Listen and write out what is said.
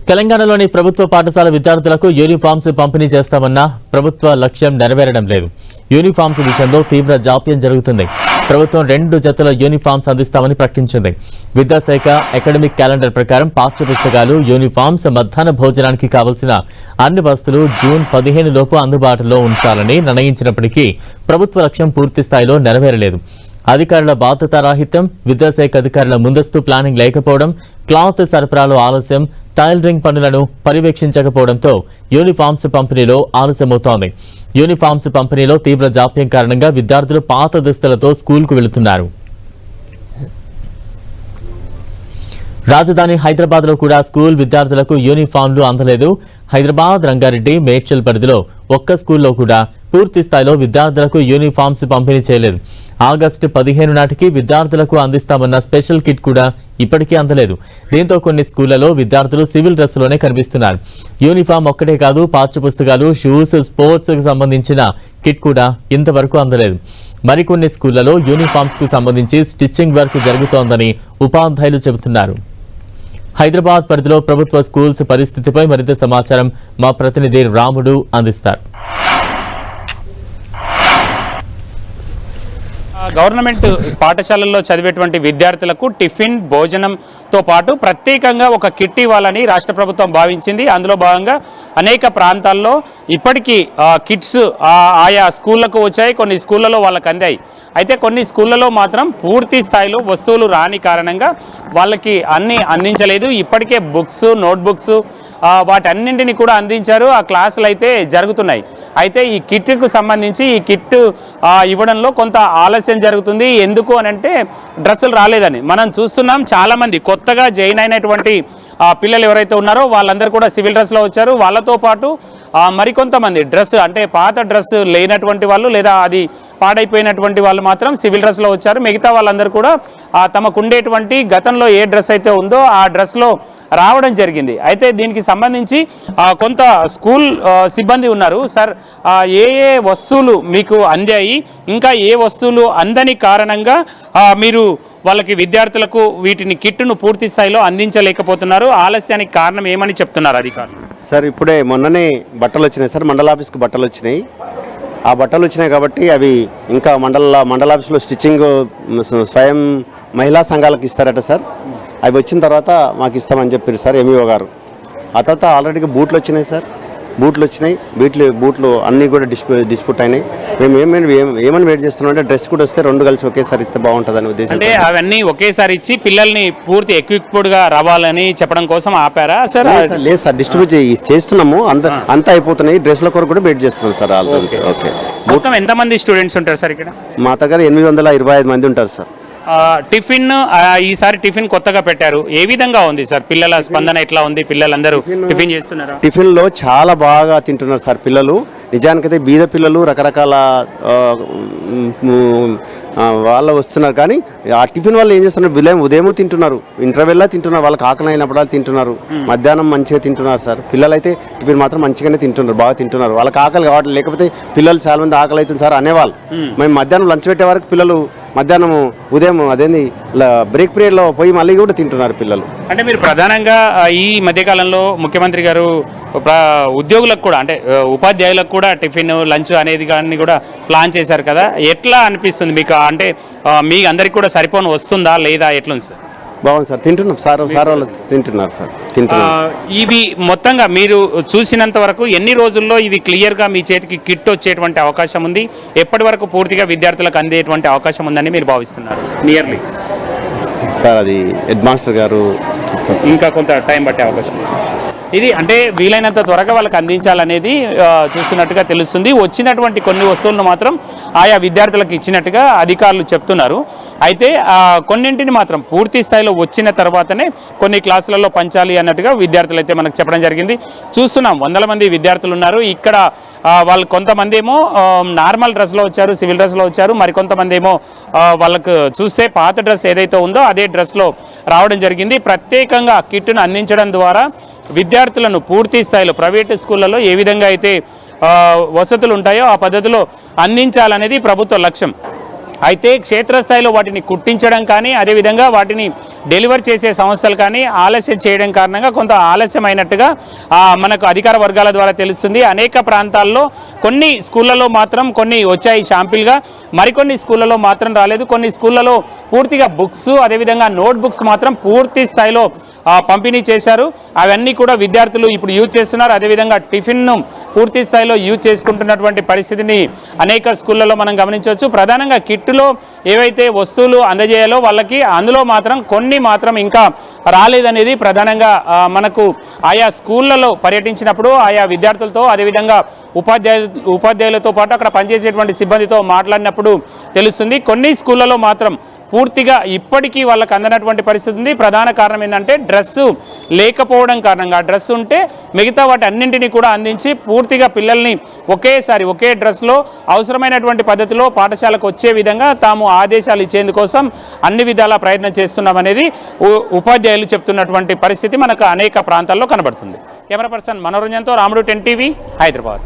తెలంగాణలోని ప్రభుత్వ పాఠశాల విద్యార్థులకు యూనిఫామ్స్ పంపిణీ చేస్తామన్న ప్రభుత్వ లక్ష్యం నెరవేరడం లేదు. యూనిఫామ్స్ విషయంలో తీవ్ర జాప్యం జరుగుతుంది. ప్రభుత్వం 2 జతల యూనిఫామ్స్ అందిస్తామని ప్రకటించింది. విద్యాశాఖ అకాడమిక్ క్యాలెండర్ ప్రకారం పాఠ్యపుస్తకాలు, యూనిఫామ్స్, మధ్యాహ్న భోజనానికి కావలసిన అన్ని వస్తువులు జూన్ 15 లోపు అందుబాటులో ఉంచాలని నిర్ణయించినప్పటికీ ప్రభుత్వ లక్ష్యం పూర్తి స్థాయిలో నెరవేరలేదు. అధికారుల బాధ్యతారాహిత్యం, విద్యాశాఖ అధికారుల ముందస్తు ప్లానింగ్ లేకపోవడం, క్లాత్ సరఫరాలో ఆలస్యం, టైలరింగ్ పనులను పర్యవేక్షించకపోవడంతో యూనిఫామ్స్ పంపిణీలో ఆలస్యమవుతోంది. యూనిఫామ్స్ పంపిణీలో తీవ్ర జాప్యం కారణంగా విద్యార్థులు పాత దుస్తులతో స్కూల్కు వెళుతున్నారు. రాజధాని హైదరాబాద్ లో కూడా స్కూల్ విద్యార్థులకు యూనిఫామ్లు అందలేదు. హైదరాబాద్, రంగారెడ్డి, మేడ్చల్ పరిధిలో ఒక్క స్కూల్లో కూడా పూర్తి స్థాయిలో విద్యార్థులకు యూనిఫామ్స్ పంపిణీ చేయలేదు. ఆగస్టు 15 నాటికి విద్యార్థులకు అందిస్తామన్న స్పెషల్ కిట్ కూడా ఇప్పటికీ అందలేదు. దీంతో కొన్ని స్కూళ్లలో విద్యార్థులు సివిల్ డ్రెస్లోనే కనిపిస్తున్నారు. యూనిఫామ్ ఒక్కటే కాదు, పాఠ్యపుస్తకాలు, షూస్, స్పోర్ట్స్ కు సంబంధించిన కిట్ కూడా ఇంతవరకు అందలేదు. మరికొన్ని స్కూళ్లలో యూనిఫామ్స్ కు సంబంధించి స్టిచ్చింగ్ వర్క్ జరుగుతోందని ఉపాధ్యాయులు చెబుతున్నారు. హైదరాబాద్ పరిధిలో ప్రభుత్వ స్కూల్స్ పరిస్థితిపై మరింత సమాచారం మా ప్రతినిధి రాముడు అందిస్తారు. గవర్నమెంట్ పాఠశాలల్లో చదివేటువంటి విద్యార్థులకు టిఫిన్, భోజనంతో పాటు ప్రత్యేకంగా ఒక కిట్ ఇవ్వాలని రాష్ట్ర ప్రభుత్వం భావించింది. అందులో భాగంగా అనేక ప్రాంతాల్లో ఇప్పటికీ కిట్స్ ఆయా స్కూళ్లకు వచ్చాయి, కొన్ని స్కూళ్లలో వాళ్ళకి అందాయి. అయితే కొన్ని స్కూళ్లలో మాత్రం పూర్తి స్థాయిలో వస్తువులు రాని కారణంగా వాళ్ళకి అన్నీ అందించలేదు. ఇప్పటికే బుక్స్, నోట్బుక్స్ వాటన్నింటినీ కూడా అందించారు. ఆ క్లాసులు అయితే జరుగుతున్నాయి. అయితే ఈ కిట్కు సంబంధించి ఈ కిట్ ఇవ్వడంలో కొంత ఆలస్యం జరుగుతుంది. ఎందుకు అనంటే డ్రెస్సులు రాలేదని మనం చూస్తున్నాం. చాలామంది కొత్తగా జాయిన్ అయినటువంటి పిల్లలు ఎవరైతే ఉన్నారో వాళ్ళందరూ కూడా సివిల్ డ్రెస్లో వచ్చారు. వాళ్ళతో పాటు మరికొంతమంది డ్రెస్ అంటే పాత డ్రెస్ లేనటువంటి వాళ్ళు లేదా అది పాడైపోయినటువంటి వాళ్ళు మాత్రం సివిల్ డ్రెస్లో వచ్చారు. మిగతా వాళ్ళందరూ కూడా తమకు ఉండేటువంటి గతంలో ఏ డ్రెస్ అయితే ఉందో ఆ డ్రెస్లో రావడం జరిగింది. అయితే దీనికి సంబంధించి కొంత స్కూల్ సిబ్బంది ఉన్నారు. సార్, ఏ ఏ వస్తువులు మీకు అందాయి, ఇంకా ఏ వస్తువులు అందని కారణంగా మీరు వాళ్ళకి విద్యార్థులకు వీటిని కిట్ను పూర్తి స్థాయిలో అందించలేకపోతున్నారు? ఆలస్యానికి కారణం ఏమని చెప్తున్నారు అధికారులు? సార్, ఇప్పుడే మొన్ననే బట్టలు వచ్చినాయి సార్, మండల ఆఫీస్కి బట్టలు వచ్చినాయి. ఆ బట్టలు వచ్చినాయి కాబట్టి అవి ఇంకా మండల ఆఫీస్లో స్టిచ్చింగ్ స్వయం మహిళా సంఘాలకు ఇస్తారట సార్. అవి వచ్చిన తర్వాత మాకు ఇస్తామని చెప్పారు సార్ ఎంఈఓ గారు. ఆ తర్వాత ఆల్రెడీగా బూట్లు వచ్చినాయి సార్, బూట్లు అన్నీ కూడా డిస్ప్యూట్ అయినాయి. మేము ఏమని వెయిట్ చేస్తున్నాం అంటే డ్రెస్ కూడా వస్తే 2 కలిసి ఒకేసారి ఇస్తే బాగుంటుందని ఉద్దేశం. అంటే అవన్నీ ఒకేసారి ఇచ్చి పిల్లల్ని పూర్తి ఎక్విప్డ్గా రావాలని చెప్పడం కోసం ఆపారా సార్? లేదు సార్, డిస్ట్రిబ్యూట్ చేస్తున్నాము, అంతా అయిపోతున్నాయి. డ్రెస్ల కొరకు కూడా వెయిట్ చేస్తున్నాం సార్. ఓకే. మొత్తం ఎంతమంది స్టూడెంట్స్ ఉంటారు సార్ ఇక్కడ? మా దగ్గర 825 మంది ఉంటారు సార్. టిఫిన్ ఈసారి టిఫిన్ కొత్తగా పెట్టారు. ఏ విధంగా ఉంది సార్? పిల్లల స్పందన ఎట్లా ఉంది? పిల్లలందరూ టిఫిన్ చేస్తున్నారు? టిఫిన్లో చాలా బాగా తింటున్నారు సార్ పిల్లలు. నిజానికైతే బీద పిల్లలు రకరకాల వాళ్ళు వస్తున్నారు. కానీ ఆ టిఫిన్ వాళ్ళు ఏం చేస్తున్నారు, ఉదయం తింటున్నారు, ఇంటర్వెల్లా తింటున్నారు, వాళ్ళకి ఆకలి అయినప్పుడు తింటున్నారు, మధ్యాహ్నం మంచిగా తింటున్నారు సార్. పిల్లలు అయితే టిఫిన్ మాత్రం మంచిగానే తింటున్నారు, బాగా తింటున్నారు. వాళ్ళకి ఆకలి కావట్లేదు. లేకపోతే పిల్లలు చాలా మంది ఆకలి అవుతుంది సార్ అనేవాళ్ళు. మేము మధ్యాహ్నం లంచ్ పెట్టే వరకు పిల్లలు మధ్యాహ్నం ఉదయం బ్రేక్ పీరియడ్లో పోయి మళ్ళీ కూడా తింటున్నారు పిల్లలు. అంటే మీరు ప్రధానంగా ఈ మధ్యకాలంలో ముఖ్యమంత్రి గారు ఉద్యోగులకు కూడా అంటే ఉపాధ్యాయులకు కూడా టిఫిన్, లంచ్ అనేది కానీ కూడా ప్లాన్ చేశారు కదా, ఎట్లా అనిపిస్తుంది మీకు? అంటే మీ అందరికి కూడా సరిపోను వస్తుందా లేదా, ఎట్లుంది సార్? బాగుంది సార్, తింటున్నాం సార్ వాళ్ళు తింటున్నారు సార్. ఇవి మొత్తంగా మీరు చూసినంత వరకు ఎన్ని రోజుల్లో ఇవి క్లియర్గా మీ చేతికి కిట్ వచ్చేటువంటి అవకాశం ఉంది? ఎప్పటి వరకు పూర్తిగా విద్యార్థులకు అందేటువంటి అవకాశం ఉందని మీరు భావిస్తున్నారు? నియర్లీ సార్ అది హెడ్ మాస్టర్ గారు చూస్తారు, ఇంకా కొంత టైం పట్టే అవకాశం. ఇది అంటే వీలైనంత త్వరగా వాళ్ళకి అందించాలనేది చూస్తున్నట్టుగా తెలుస్తుంది. వచ్చినటువంటి కొన్ని వస్తువులను మాత్రం ఆయా విద్యార్థులకు ఇచ్చినట్టుగా అధికారులు చెప్తున్నారు. అయితే కొన్నింటిని మాత్రం పూర్తి స్థాయిలో వచ్చిన తర్వాతనే కొన్ని క్లాసులలో పంచాలి అన్నట్టుగా విద్యార్థులు అయితే మనకు చెప్పడం జరిగింది. చూస్తున్నాం, 100 మంది విద్యార్థులు ఉన్నారు ఇక్కడ. వాళ్ళు కొంతమంది ఏమో నార్మల్ డ్రెస్లో వచ్చారు, సివిల్ డ్రెస్లో వచ్చారు. మరికొంతమంది ఏమో వాళ్ళకు చూస్తే పాత డ్రెస్ ఏదైతే ఉందో అదే డ్రెస్లో రావడం జరిగింది. ప్రత్యేకంగా కిట్ను అందించడం ద్వారా విద్యార్థులను పూర్తి స్థాయిలో ప్రైవేటు స్కూళ్ళలో ఏ విధంగా అయితే వసతులు ఉంటాయో ఆ పద్ధతిలో అందించాలనేది ప్రభుత్వ లక్ష్యం. అయితే క్షేత్రస్థాయిలో వాటిని కుట్టించడం కానీ అదేవిధంగా వాటిని డెలివర్ చేసే సంస్థలు కానీ ఆలస్యం చేయడం కారణంగా కొంత ఆలస్యమైనట్టుగా మనకు అధికార వర్గాల ద్వారా తెలుస్తుంది. అనేక ప్రాంతాల్లో కొన్ని స్కూళ్ళలో మాత్రం కొన్ని వచ్చాయి షాంపిల్గా, మరికొన్ని స్కూళ్ళలో మాత్రం రాలేదు. కొన్ని స్కూళ్ళలో పూర్తిగా బుక్స్ అదేవిధంగా నోట్ బుక్స్ మాత్రం పూర్తి స్థాయిలో పంపిణీ చేశారు. అవన్నీ కూడా విద్యార్థులు ఇప్పుడు యూజ్ చేస్తున్నారు. అదేవిధంగా టిఫిన్ను పూర్తి స్థాయిలో యూజ్ చేసుకుంటున్నటువంటి పరిస్థితిని అనేక స్కూళ్ళలో మనం గమనించవచ్చు. ప్రధానంగా కిట్లో ఏవైతే వస్తువులు అందజేయాలో వాళ్ళకి అందులో మాత్రం కొన్ని మాత్రం ఇంకా రాలేదనేది ప్రధానంగా మనకు ఆయా స్కూళ్ళలో పర్యటించినప్పుడు ఆయా విద్యార్థులతో అదేవిధంగా ఉపాధ్యాయులతో పాటు అక్కడ పనిచేసేటువంటి సిబ్బందితో మాట్లాడినప్పుడు తెలుస్తుంది. కొన్ని స్కూళ్ళలో మాత్రం పూర్తిగా ఇప్పటికీ వాళ్ళకి అందనటువంటి పరిస్థితి ఉంది. ప్రధాన కారణం ఏంటంటే డ్రెస్సు లేకపోవడం కారణంగా, డ్రెస్ ఉంటే మిగతా వాటి అన్నింటినీ కూడా అందించి పూర్తిగా పిల్లల్ని ఒకేసారి ఒకే డ్రెస్లో అవసరమైనటువంటి పద్ధతిలో పాఠశాలకు వచ్చే విధంగా తాము ఆదేశాలు ఇచ్చేందుకోసం అన్ని విధాలా ప్రయత్నం చేస్తున్నామనేది ఉపాధ్యాయులు చెప్తున్నటువంటి పరిస్థితి మనకు అనేక ప్రాంతాల్లో కనబడుతుంది. కెమెరా పర్సన్ మనోరంజన్తో రాముడు 10 టీవీ హైదరాబాద్.